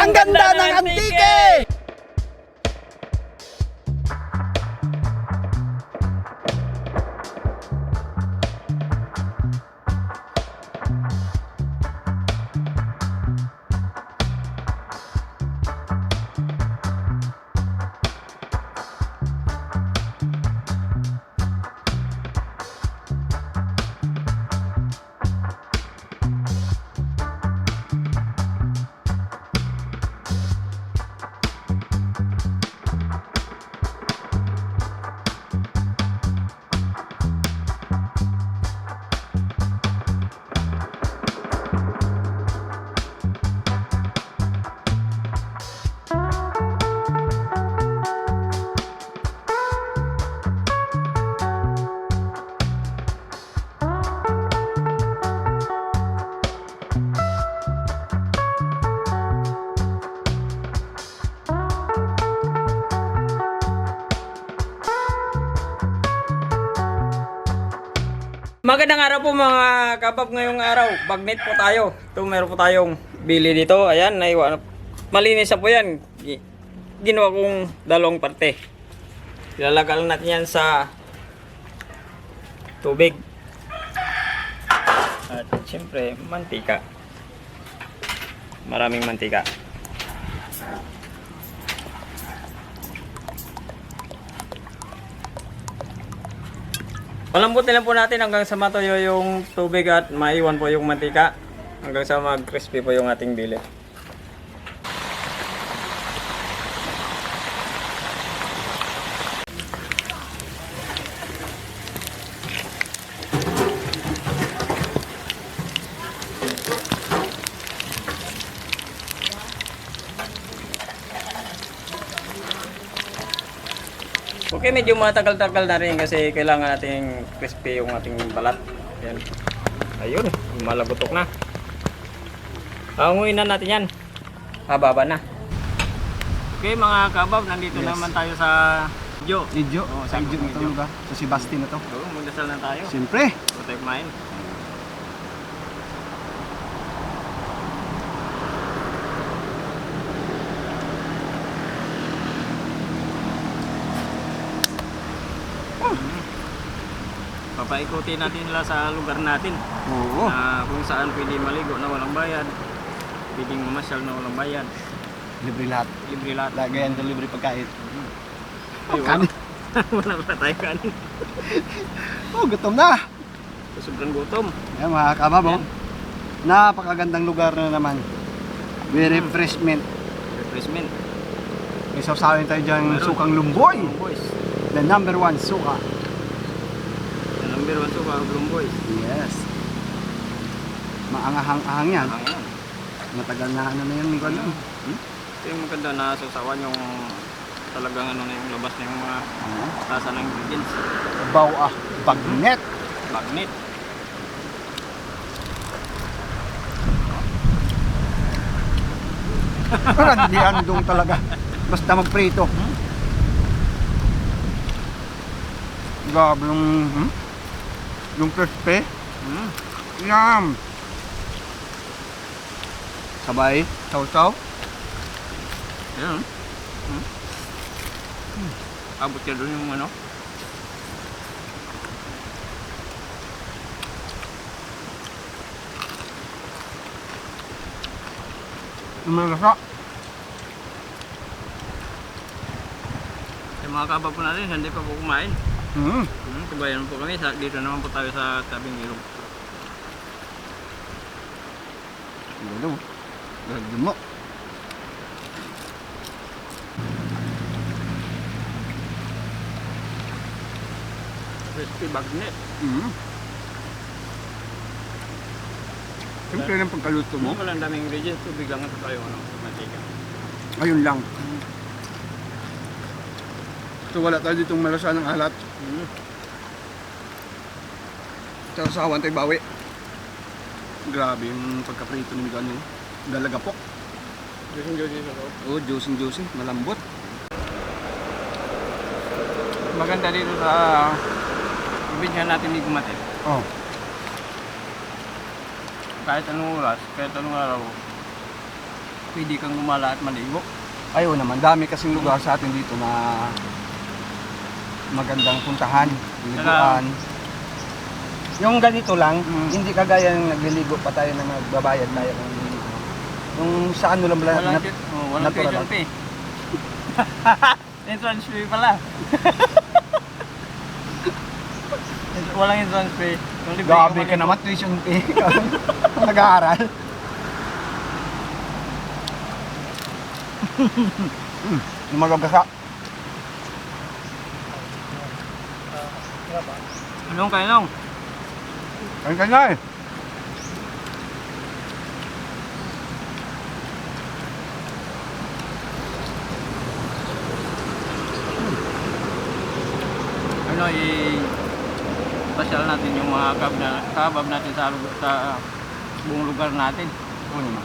Ang ganda ng antike! Magandang araw po mga kabab, ngayong araw. Bagnet po tayo. Ito meron po tayong bili dito. Ayan, naiwan. Malinis na po yan. Ginawa kong dalawang parte. Ilalagay natin yan sa tubig. At siyempre, mantika. Maraming mantika. Palambutin lang po natin hanggang sa matuyo yung tubig at maiwan po yung mantika. Hanggang sa mag-crispy po yung ating bili. Okay, medyo matagal-tagal na rin kasi kailangan nating crispy yung ating balat. Yan. Ayun, malagotok na. Hanguin na natin yan. Hababa na. Okay mga kabab, nandito naman tayo sa Jo. Idyo, Oo, sa Idyo na ito ba? Sa Sebastian na ito. Oo, magdasal na tayo. Siyempre. Huwag tayo kumain. Papaikutin natin nila sa lugar natin. Oo. Na kung saan pwede maligo na walang bayad. Pwedeng mamasyal na walang bayad. Libre lahat. Libre lahat. Lagayan ng libre pagkain. Ay, Kanin. wala pa tayo kanin. Oh, gutom na. Sobrang gutom. Ayan mga kabab, oh. Ayan. Napakagandang lugar na naman. Very refreshment. Refreshment. May sawsawin tayo dyan Meron. sukang lumboy. Blue Boys. The number one suka. The number one to Blue Boys. Yes. Maangahang-ahang yan. Ayan. Matagal na ano na yan, Miguel. Ito yung maganda na sasawan yung talagang ano na yung labas na yung mga tasa ng ingredients. Bawa, bagnet. Magnet. Hindi andong talaga. Basta magprito. Grabe yung crispy. Yum. Sabay, saw-saw. Ayan. Abot ka doon yung ano. Malasa. Yung mga kabab po natin, hindi pa po kumain. Tubayan po kami. Dito naman po tayo sa tabing ilog. Ganda mo. Ganda mo. Crispy bagnet. Siyempre ng pagkaluto mo. Walang daming ingredients. Tubig lang ito tayo ano, sa mantika. Ayun lang. So wala tayo ditong malasa ng alat. Sasawan tayo bawi. Grabe yung pagkaprito ni Miguel. Dalagapok. Juicy sa loob. Oh, juicy. Malambot. Maganda dito sa probinsya natin ni Gumatin. Oh. Kahit anong oras, kahit anong araw, pwede kang gumala at maligo. Ayaw naman, dami kasing lugar sa atin dito na magandang puntahan, liguan. Yung ganito lang, hindi kagaya ng nagliligo pa tayo na magbabayad tayo ng liligo. Yung sa ano lang Walang natural tuition lang. fee. Entrance fee pala. Walang entrance fee. Yung libre Gabi ka maligo. naman, tuition fee. Nag-aaral. Lumagagasa. Anong kainong? Kain ka na eh. Ano, pasyal natin yung mga kabab natin sa buong lugar natin. Oo naman.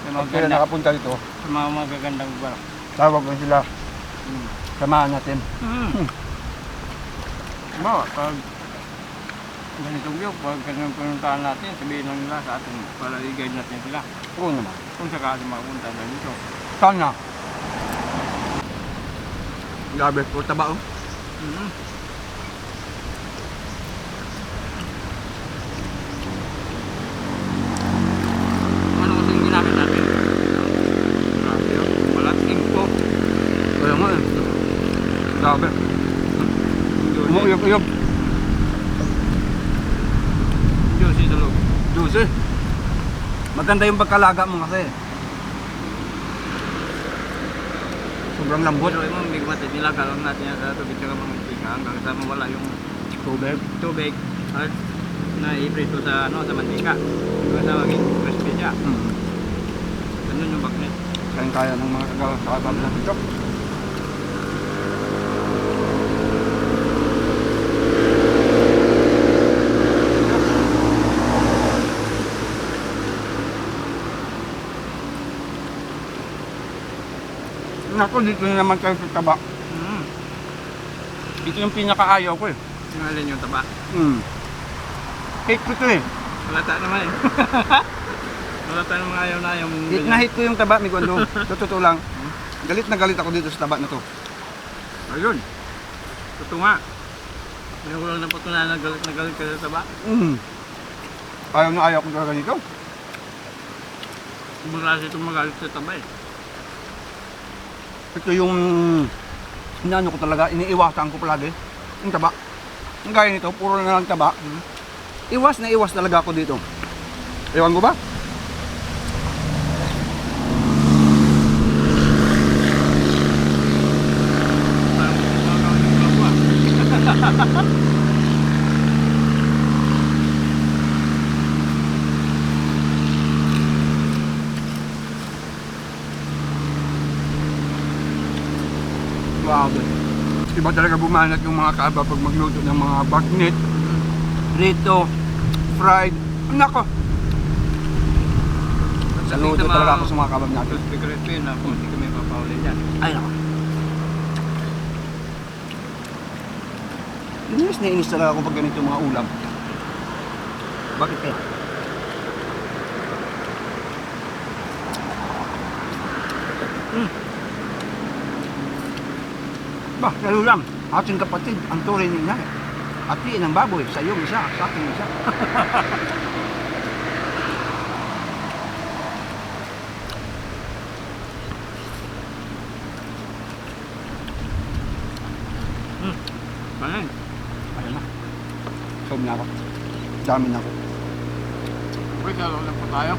Sa mga Pag sila ganda, nakapunta dito, sa mga magagandang lugar. tawag lang sila. Samahan natin. Pag ganitong view, pag pinuntahan natin, sabihin lang nila sa atin para i-guide natin sila Oo naman. kung sakali mapunta na dito. Sana. Grabe po, taba oh. Ano kasing ginamit natin? Grabe yun. Walang info. Kaya nga eh. Grabe. Umuyog-uyog. Juicy sa loob. Juicy. Maganda yung pagkalaga mo kasi. Sobrang lambot. Pero yung big mati, nilaga lang natin yan sa tubig tsaka mga mantika hanggang sa mawala yung tubig at na-iprito sa sa mantika. Hanggang sa maging crispy siya. Ganun yung bagnet. Kaya ng mga kagawad natin ito. Naku, dito na naman kayo sa taba. Ito yung pinakaayaw ko eh. Singalin yung taba. Hate ko ito eh. Malata naman eh. Malata naman ayaw na yung... Hate na hate ko yung taba, mi Gondo. Totoo lang. Galit na galit ako dito sa taba na to. Ayun. Totoo nga. Hindi ko lang napatunayan na galit ka sa taba. Ayaw na ayaw ko talaga dito. Ibang klase itong magalit sa taba eh. Ito yung inaano ko talaga, iniiwasan ko palagi. Yung taba. Yung gaya nito, puro na lang taba. Iwas na iwas talaga ako dito. Ewan ko ba? Parang gumagawa yung kapwa. Grabe. Iba talaga bumanat yung mga kaaba pag magluto ng mga bagnet, rito, fried. Nako! Saludo talaga ako sa mga kabab natin. Crispy na kung hindi kami papauli dyan. Ay nako. Inis na inis talaga ako pag ganito yung mga ulam. Bakit kaya? Bah, lalo lang, ating kapatid, ang turing niya. Ati ng baboy, sa iyong isa, sa akin isa. Ayun. Ayun na. Sob na ako. Dami na ako. Okay, salo lang po tayo.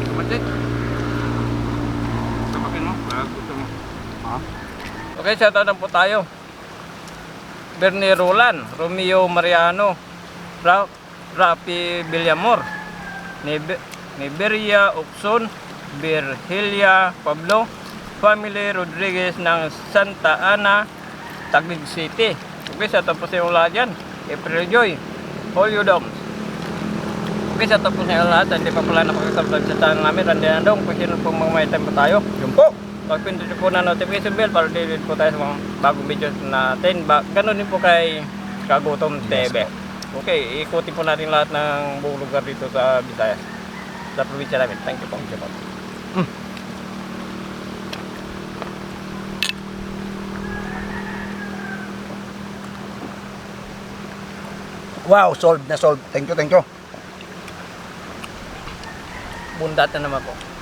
Kapatid. Sabakin mo, para gusto mo. Ha? Okay, shoutout na po tayo. Bernie Roland, Romeo Mariano, Rafi Villamor, Neberia Oxon, Virgilia Pablo, Family Rodriguez ng Santa Ana, Taguig City. Okay, shoutout po sa iyo lahat dyan. April Joy, Julio Doms. Okay, shoutout po sa iyo lahat. Hindi pa pala nakakasubscribe sa channel namin. Randy Andong, kung sino po mga time pa tayo. Yun po. Pag-pindutin po na notification bell para dito po tayo sa mga bagong videos natin. Ganun din po kay Kagutom TV. Okay, ikutin po natin lahat ng buong lugar dito sa Visayas, sa probinsya namin. Thank you po. Wow, solved na solved. Thank you, thank you. Bundat na naman po.